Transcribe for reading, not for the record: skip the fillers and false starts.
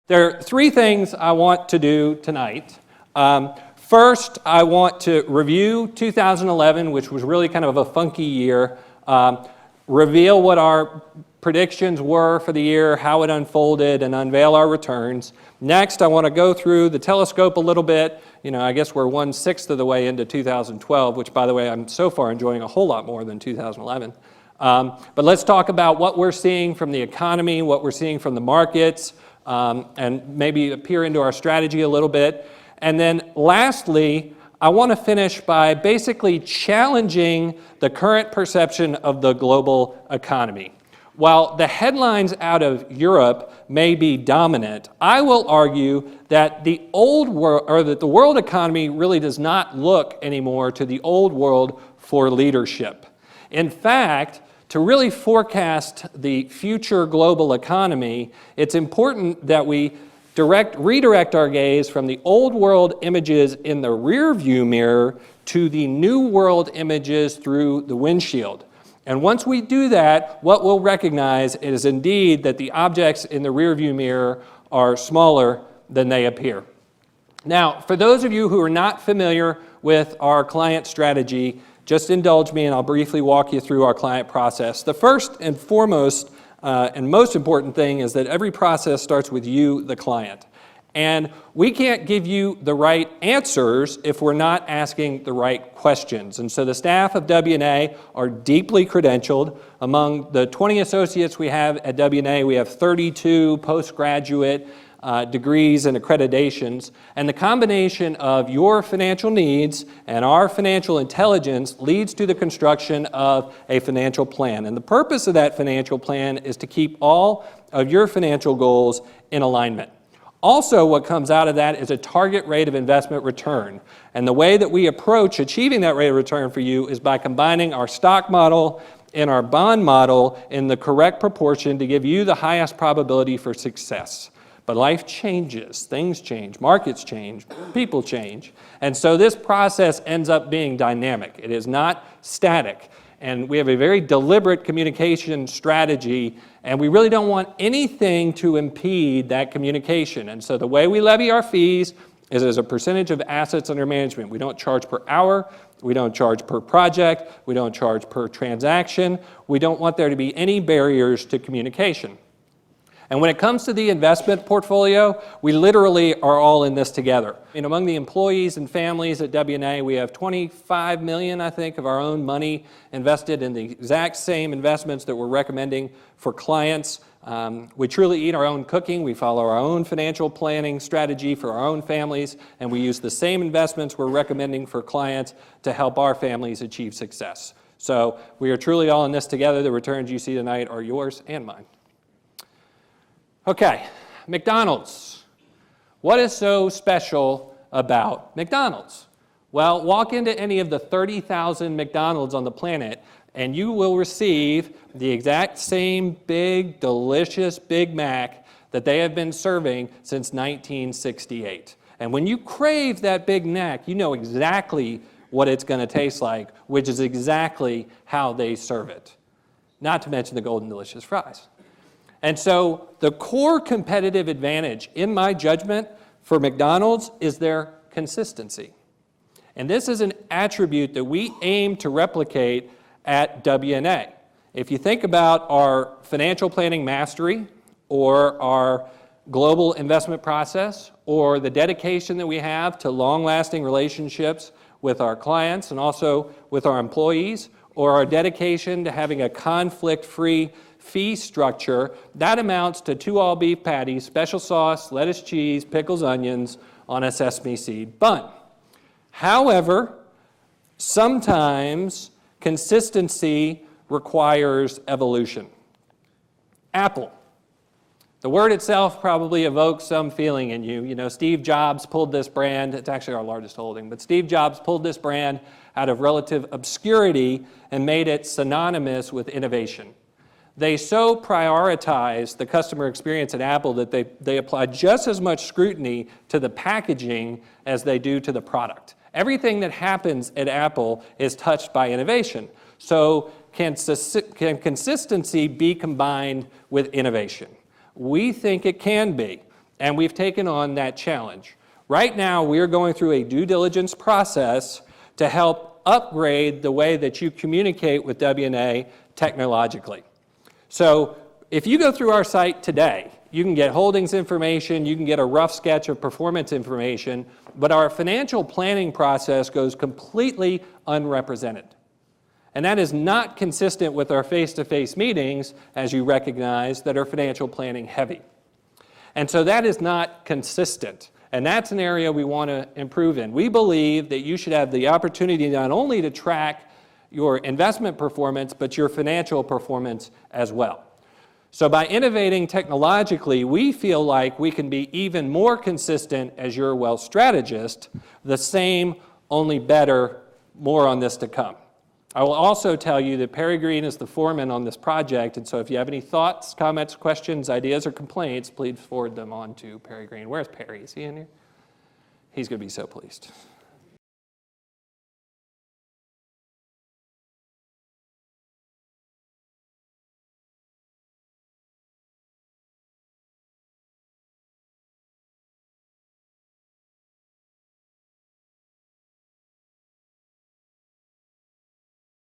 There are three things I want to do tonight. First, I want to review 2011, which was really kind of a funky year, reveal what our predictions were for the year, how it unfolded, and unveil our returns. Next, I want to go through the telescope a little bit. I guess we're 1/6 of the way into 2012, which, by the way, I'm so far enjoying a whole lot more than 2011. But let's talk about what we're seeing from the economy, what we're seeing from the markets, and maybe peer into our strategy a little bit. And then lastly, I want to finish by basically challenging the current perception of the global economy. While the headlines out of Europe may be dominant, I will argue that the world economy really does not look anymore to the old world for leadership. In fact, to really forecast the future global economy, it's important that we redirect our gaze from the old world images in the rear view mirror to the new world images through the windshield. And once we do that, what we'll recognize is indeed that the objects in the rear view mirror are smaller than they appear. Now, for those of you who are not familiar with our client strategy, just indulge me and I'll briefly walk you through our client process. The first and foremost and most important thing is that every process starts with you, the client. And we can't give you the right answers if we're not asking the right questions. And so the staff of W&A are deeply credentialed. Among the 20 associates we have at W&A, we have 32 postgraduate degrees and accreditations. And the combination of your financial needs and our financial intelligence leads to the construction of a financial plan. And the purpose of that financial plan is to keep all of your financial goals in alignment. Also, what comes out of that is a target rate of investment return. And the way that we approach achieving that rate of return for you is by combining our stock model and our bond model in the correct proportion to give you the highest probability for success. But life changes, things change, markets change, people change. And so this process ends up being dynamic. It is not static. And we have a very deliberate communication strategy, and we really don't want anything to impede that communication. And so the way we levy our fees is as a percentage of assets under management. We don't charge per hour, we don't charge per project, we don't charge per transaction. We don't want there to be any barriers to communication. And when it comes to the investment portfolio, we literally are all in this together. And among the employees and families at W&A, we have 25 million, I think, of our own money invested in the exact same investments that we're recommending for clients. We truly eat our own cooking. We follow our own financial planning strategy for our own families, and we use the same investments we're recommending for clients to help our families achieve success. So we are truly all in this together. The returns you see tonight are yours and mine. Okay, McDonald's. What is so special about McDonald's? Well, walk into any of the 30,000 McDonald's on the planet and you will receive the exact same big, delicious Big Mac that they have been serving since 1968. And when you crave that Big Mac, you know exactly what it's going to taste like, which is exactly how they serve it. Not to mention the golden delicious fries. And so the core competitive advantage, in my judgment, for McDonald's is their consistency. And this is an attribute that we aim to replicate at W&A. If you think about our financial planning mastery or our global investment process or the dedication that we have to long-lasting relationships with our clients and also with our employees, or our dedication to having a conflict-free fee structure, that amounts to 2 all-beef patties, special sauce, lettuce, cheese, pickles, onions on a sesame seed bun. However, sometimes consistency requires evolution. Apple. The word itself probably evokes some feeling in you. You know, Steve Jobs pulled this brand, it's actually our largest holding, but Steve Jobs pulled this brand out of relative obscurity and made it synonymous with innovation. They so prioritize the customer experience at Apple that they apply just as much scrutiny to the packaging as they do to the product. Everything that happens at Apple is touched by innovation. So can consistency be combined with innovation? We think it can be. And we've taken on that challenge. Right now, we're going through a due diligence process to help upgrade the way that you communicate with W&A technologically. So if you go through our site today, you can get holdings information, you can get a rough sketch of performance information, but our financial planning process goes completely unrepresented. And that is not consistent with our face-to-face meetings, as you recognize, that are financial planning heavy. And so that is not consistent. And that's an area we want to improve in. We believe that you should have the opportunity not only to track your investment performance, but your financial performance as well. So by innovating technologically, we feel like we can be even more consistent as your wealth strategist, the same, only better, more on this to come. I will also tell you that Perry Green is the foreman on this project, and so if you have any thoughts, comments, questions, ideas, or complaints, please forward them on to Perry Green. Where's Perry? Is he in here? He's going to be so pleased.